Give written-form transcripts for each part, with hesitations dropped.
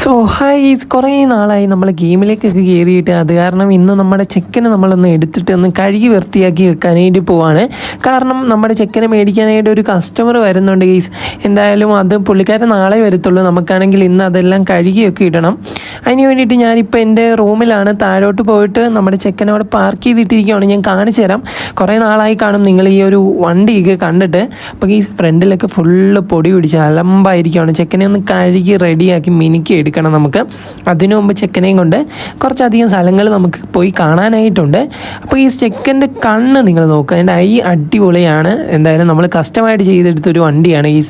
So hi, കുറേ നാളായി നമ്മൾ ഗെയിമിലേക്കൊക്കെ കയറിയിട്ട്. അത് കാരണം ഇന്ന് നമ്മുടെ ചെക്കനെ നമ്മളൊന്ന് എടുത്തിട്ട് ഒന്ന് കഴുകി വൃത്തിയാക്കി വെക്കാനായിട്ട് പോവാണ്. കാരണം നമ്മുടെ ചെക്കനെ മേടിക്കാനായിട്ട് ഒരു കസ്റ്റമർ വരുന്നുണ്ട് ഗെയ്സ്. എന്തായാലും അത് പുള്ളിക്കാരൻ നാളെ വരത്തുള്ളൂ. നമുക്കാണെങ്കിൽ ഇന്ന് അതെല്ലാം കഴുകിയൊക്കെ ഇടണം. അതിന് വേണ്ടിയിട്ട് ഞാനിപ്പോൾ എൻ്റെ റൂമിലാണ്. താഴോട്ട് പോയിട്ട് നമ്മുടെ ചെക്കനെ അവിടെ പാർക്ക് ചെയ്തിട്ടിരിക്കുകയാണ്. ഞാൻ കാണിച്ചു തരാം. കുറേ നാളായി കാണും നിങ്ങൾ ഈ ഒരു വണ്ടിയൊക്കെ കണ്ടിട്ട്. അപ്പോൾ ഈ ഫ്രണ്ടിലൊക്കെ ഫുള്ള് പൊടി പിടിച്ച് അലമ്പായിരിക്കുകയാണ്. ചെക്കനെ ഒന്ന് കഴുകി റെഡിയാക്കി മിനുക്കി എടുക്കണം നമുക്ക്. അതിനു മുമ്പ് ചെക്കനെയും കൊണ്ട് കുറച്ചധികം സ്ഥലങ്ങൾ നമുക്ക് പോയി കാണാനായിട്ടുണ്ട്. അപ്പോൾ ഈ ചെക്കൻ്റെ കണ്ണ് നിങ്ങൾ നോക്കുക, എൻ്റെ ഐ അടിപൊളിയാണ്. എന്തായാലും നമ്മൾ കസ്റ്റമായിട്ട് ചെയ്തെടുത്തൊരു വണ്ടിയാണ്. ഈ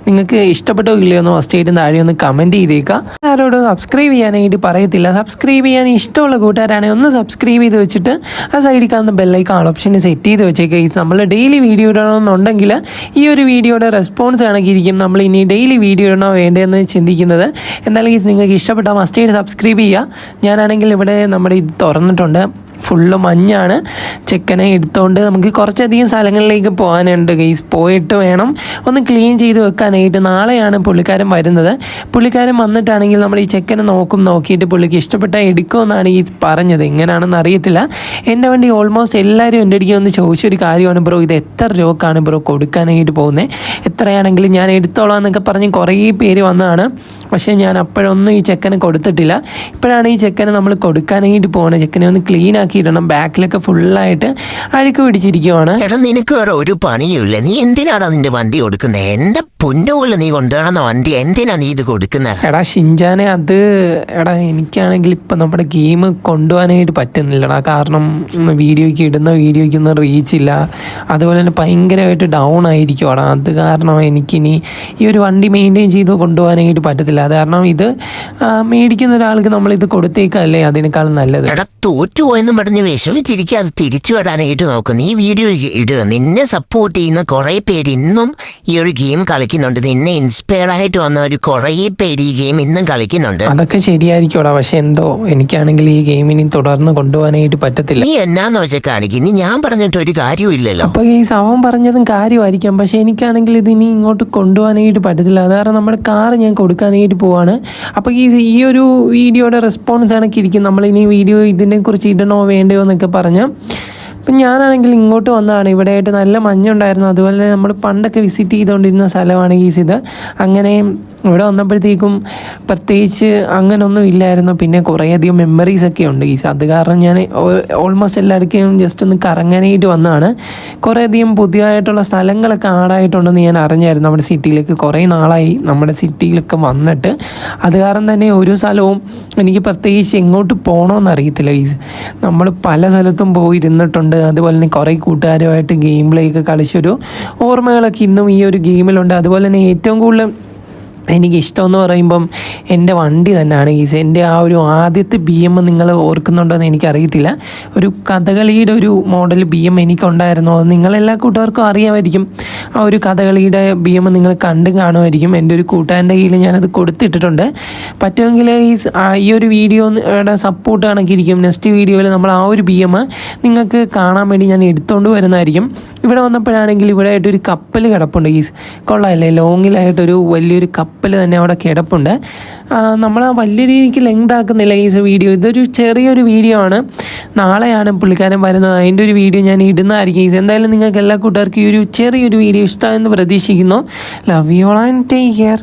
നിങ്ങൾക്ക് ഇഷ്ടപ്പെട്ടോ ഇല്ലയോ എന്ന് ഫസ്റ്റ് ആയിട്ട് താഴെ ഒന്ന് കമൻറ്റ് ചെയ്തേക്കുക. ആരോട് സബ്സ്ക്രൈബ് ചെയ്യാനായിട്ട് പറയത്തില്ല. സബ്സ്ക്രൈബ് ചെയ്യാൻ ഇഷ്ടമുള്ള കൂട്ടുകാരാണെങ്കിൽ ഒന്ന് സബ്സ്ക്രൈബ് ചെയ്ത് വെച്ചിട്ട് ആ സൈഡിൽ കാണുന്ന ബെല്ലൈക്കൺ ഓപ്ഷൻ സെറ്റ് ചെയ്ത് വെച്ചേക്കുക. നമ്മൾ ഡെയിലി വീഡിയോ ഇടണമെന്നുണ്ടെങ്കിൽ ഈ ഒരു വീഡിയോയുടെ റെസ്പോൺസ് ആണെങ്കിലിരിക്കും നമ്മൾ ഇനി ഡെയിലി വീഡിയോ ഇടണോ വേണ്ടതെന്ന് ചിന്തിക്കുന്നത്. എന്തായാലും നിങ്ങൾക്ക് ഇഷ്ടപ്പെട്ട മസ്റ്റ് സബ്സ്ക്രൈബ് ചെയ്യുക. ഞാനാണെങ്കിൽ ഇവിടെ നമ്മുടെ ഇത് തുറന്നിട്ടുണ്ട്. ഫുള്ള് മഞ്ഞാണ്. ചെക്കനെ എടുത്തുകൊണ്ട് നമുക്ക് കുറച്ചധികം സ്ഥലങ്ങളിലേക്ക് പോകാനുണ്ട് ഗെയ്സ്. പോയിട്ട് വേണം ഒന്ന് ക്ലീൻ ചെയ്ത് വെക്കാനായിട്ട്. നാളെയാണ് പുള്ളിക്കാരൻ വരുന്നത്. പുള്ളിക്കാരൻ വന്നിട്ടാണെങ്കിൽ നമ്മൾ ഈ ചെക്കനെ നോക്കിയിട്ട് പുള്ളിക്ക് ഇഷ്ടപ്പെട്ടാൽ എടുക്കുമെന്നാണ് ഈ പറഞ്ഞത്. എങ്ങനെയാണെന്ന് അറിയത്തില്ല. എൻ്റെ വണ്ടി ഓൾമോസ്റ്റ് എല്ലാവരും എൻ്റെ അടുത്ത് ഒന്ന് ചോദിച്ചൊരു കാര്യമാണ്, ബ്രോ ഇത് എത്ര രൂപക്കാണ് ബ്രോ കൊടുക്കാനായിട്ട് പോകുന്നത്, എത്രയാണെങ്കിലും ഞാൻ എടുത്തോളാം എന്നൊക്കെ പറഞ്ഞ് കുറേ പേര് വന്നതാണ്. പക്ഷേ ഞാൻ അപ്പോഴൊന്നും ഈ ചെക്കനെ കൊടുത്തിട്ടില്ല. ഇപ്പോഴാണ് ഈ ചെക്കനെ നമ്മൾ കൊടുക്കാനായിട്ട് പോകുന്നത്. ചെക്കനെ ഒന്ന് ക്ലീൻ ആക്കി ഇടണം. ബാക്കിലൊക്കെ ഫുള്ളായിട്ട് അഴുക്ക് പിടിച്ചിരിക്കുവാണ്. എടാ, നിനക്ക് വേറെ ഒരു പണിയുമില്ല. നീ എന്തിനാണ് നിന്റെ വണ്ടി കൊടുക്കുന്നത്? എന്റെ പൊന്നുപോലെ നീ കൊണ്ടുവന്ന വണ്ടി എന്തിനാ നീ ഇത് കൊടുക്കുന്നത്? എടാ ഷിൻജാനെ, അത് എനിക്കാണെങ്കിൽ ഇപ്പം നമ്മുടെ ഗെയിം കൊണ്ടുപോകാനായിട്ട് പറ്റുന്നില്ലടാ. കാരണം വീഡിയോയ്ക്ക് ഒന്നും റീച്ച് ഇല്ല. അതുപോലെ തന്നെ ഭയങ്കരമായിട്ട് ഡൗൺ ആയിരിക്കുവാടാ. അത് കാരണം എനിക്കിനി ഈ ഒരു വണ്ടി മെയിൻറ്റെയിൻ ചെയ്ത് കൊണ്ടുപോകാനായിട്ട് പറ്റത്തില്ല. അത് കാരണം ഇത് മേടിക്കുന്ന ഒരാൾക്ക് നമ്മളിത് കൊടുത്തേക്കല്ലേ അതിനേക്കാളും നല്ലത്. എടാ, തോറ്റുപോയെന്നും പറഞ്ഞ് വിഷമിച്ചിരിക്കാതെ തിരിച്ചു വരാനായിട്ട് നോക്കും. നീ വീഡിയോ ഇടുക. നിന്നെ സപ്പോർട്ട് ചെയ്യുന്ന കുറേ പേര് ഇന്നും ഈ ഒരു ഗെയിം കളിക്കുന്നുണ്ട്. നിന്നെ ഇൻസ്പയർ ആയിട്ട് വന്നവർ കുറേ പേര് ഈ ഗെയിം ഇന്നും കളിക്കുന്നുണ്ട്. അതൊക്കെ ശരിയായിരിക്കോടാ. പക്ഷെ എന്തോ എനിക്കാണെങ്കിൽ ഈ ഗെയിമിനി തുടർന്ന് കൊണ്ടുപോകാനായിട്ട് പറ്റത്തില്ല. നീ എന്നാന്ന് വെച്ചാൽ കാണിക്കും. നീ ഞാൻ പറഞ്ഞിട്ട് ഒരു കാര്യവും ഇല്ലല്ലോ. അപ്പൊ ഈ അവൻ പറഞ്ഞതും കാര്യമായിരിക്കാം. പക്ഷെ എനിക്കാണെങ്കിൽ ഇതിനി ഇങ്ങോട്ട് കൊണ്ടുപോകാനായിട്ട് പറ്റത്തില്ല. അത് കാരണം നമ്മുടെ കാർ ഞാൻ കൊടുക്കാനായിട്ട് പോവാണ്. അപ്പൊ ഈ ഒരു വീഡിയോയുടെ റെസ്പോൺസ് ആണൊക്കെ ഇരിക്കും. നമ്മളിനി വീഡിയോ ഇതിനെക്കുറിച്ച് ഇടണോ വേണ്ടയോ എന്നൊക്കെ പറഞ്ഞ്. അപ്പം ഞാനാണെങ്കിൽ ഇങ്ങോട്ട് വന്നതാണ്. ഇവിടെയായിട്ട് നല്ല മഞ്ഞുണ്ടായിരുന്നു. അതുപോലെ തന്നെ നമ്മൾ പണ്ടൊക്കെ വിസിറ്റ് ചെയ്തുകൊണ്ടിരുന്ന സ്ഥലമാണ് ഇത്. അങ്ങനെ ഇവിടെ വന്നപ്പോഴത്തേക്കും പ്രത്യേകിച്ച് അങ്ങനെയൊന്നും ഇല്ലായിരുന്നു. പിന്നെ കുറേയധികം മെമ്മറീസൊക്കെ ഉണ്ട് അത് കാരണം ഞാൻ ഓൾമോസ്റ്റ് എല്ലായിടക്കും ജസ്റ്റ് ഒന്ന് കറങ്ങാനായിട്ട് വന്നതാണ്. കുറേയധികം പുതിയതായിട്ടുള്ള സ്ഥലങ്ങളൊക്കെ ആഡായിട്ടുണ്ടെന്ന് ഞാൻ അറിഞ്ഞായിരുന്നു. നമ്മുടെ സിറ്റിയിലേക്ക് കുറേ നാളായി നമ്മുടെ സിറ്റിയിലൊക്കെ വന്നിട്ട്. അത് കാരണം തന്നെ ഒരു സ്ഥലവും എനിക്ക് പ്രത്യേകിച്ച് എങ്ങോട്ട് പോകണമെന്ന് അറിയത്തില്ല നമ്മൾ പല സ്ഥലത്തും പോയിരുന്നിട്ടുണ്ട്. അതുപോലെ തന്നെ കുറേ കൂട്ടുകാരുമായിട്ട് ഗെയിം പ്ലേ ഒക്കെ കളിച്ചൊരു ഓർമ്മകളൊക്കെ ഇന്നും ഈ ഒരു ഗെയിമിലുണ്ട്. അതുപോലെ തന്നെ ഏറ്റവും കൂടുതൽ എനിക്കിഷ്ടമെന്ന് പറയുമ്പം എൻ്റെ വണ്ടി തന്നെയാണ് എൻ്റെ ആ ഒരു ആദ്യത്തെ BM നിങ്ങൾ ഓർക്കുന്നുണ്ടോ എന്ന് എനിക്കറിയത്തില്ല. ഒരു കഥകളിയുടെ ഒരു മോഡൽ BM എനിക്കുണ്ടായിരുന്നു. അത് നിങ്ങളെല്ലാ കൂട്ടുകാർക്കും അറിയാമായിരിക്കും. ആ ഒരു കഥകളിയുടെ BM നിങ്ങൾ കണ്ടും കാണുമായിരിക്കും. എൻ്റെ ഒരു കൂട്ടുകാരൻ്റെ കയ്യിൽ ഞാനത് കൊടുത്തിട്ടിട്ടുണ്ട്. പറ്റുമെങ്കിൽ ഈ ഒരു വീഡിയോയുടെ സപ്പോർട്ട് കണക്കിരിക്കും. നെക്സ്റ്റ് വീഡിയോയിൽ നമ്മൾ ആ ഒരു BM നിങ്ങൾക്ക് കാണാൻ വേണ്ടി ഞാൻ എടുത്തുകൊണ്ട് വരുന്നതായിരിക്കും. ഇവിടെ വന്നപ്പോഴാണെങ്കിൽ ഇവിടെ ആയിട്ടൊരു കപ്പൽ കിടപ്പുണ്ട് കൊള്ളാമല്ലേ. ലോങ്ങിലായിട്ടൊരു വലിയൊരു കപ്പൽ തന്നെ അവിടെ കിടപ്പുണ്ട്. നമ്മൾ വലിയ രീതിക്ക് ലെങ്ത് ആക്കുന്നില്ല വീഡിയോ. ഇതൊരു ചെറിയൊരു വീഡിയോ ആണ്. നാളെയാണ് പുള്ളിക്കാരൻ വരുന്നത്. അതിൻ്റെ ഒരു വീഡിയോ ഞാൻ ഇടുന്നതായിരിക്കും. എന്തായാലും നിങ്ങൾക്ക് എല്ലാ കൂട്ടുകാർക്കും ഈ ഒരു ചെറിയൊരു വീഡിയോ ഇഷ്ടമായെന്ന് പ്രതീക്ഷിക്കുന്നു. Love you all and take care.